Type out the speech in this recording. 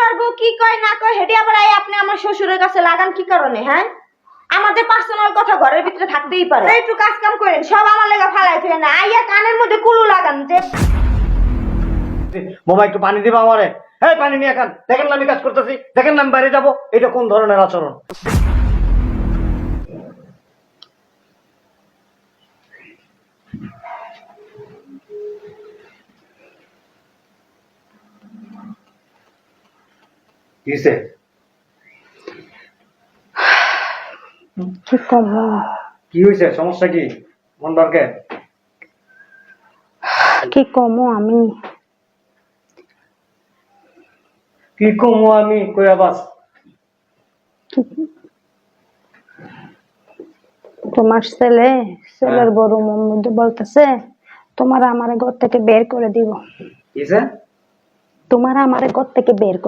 আমার বউ কি কয় না কয় হেডি আবার আপনি আমার শ্বশুরের কাছে লাগান কি কারণে? হ্যাঁ, আমাদের পার্সোনাল কথা ঘরের ভিতরে থাকতেই পারে। একটু কাজ কাম করেন, সব আমার লেগে ফালাই ফেলে না, আইয়া কানের মধ্যে কুলু লাগান যে। বোমা একটু পানি দিবা আমারে। হ্যাঁ, পানি নিয়ে খান। দেখেন না আমি কাজ করতেছি, দেখেন না আমি বাইরে যাবো। এটা কোন ধরনের আচরণ? কিসে? কি কম কি হয়েছে? সমস্যা কি? মন দরকে কি কমো আমি? কি কমো আমি? কই আবাস? তোমার ছেলের বড় মন মধ্যে বলতেছে তোমার আমারে ঘর থেকে বের করে দিব। কিসে? তোমার আমারে ঘর থেকে বের করে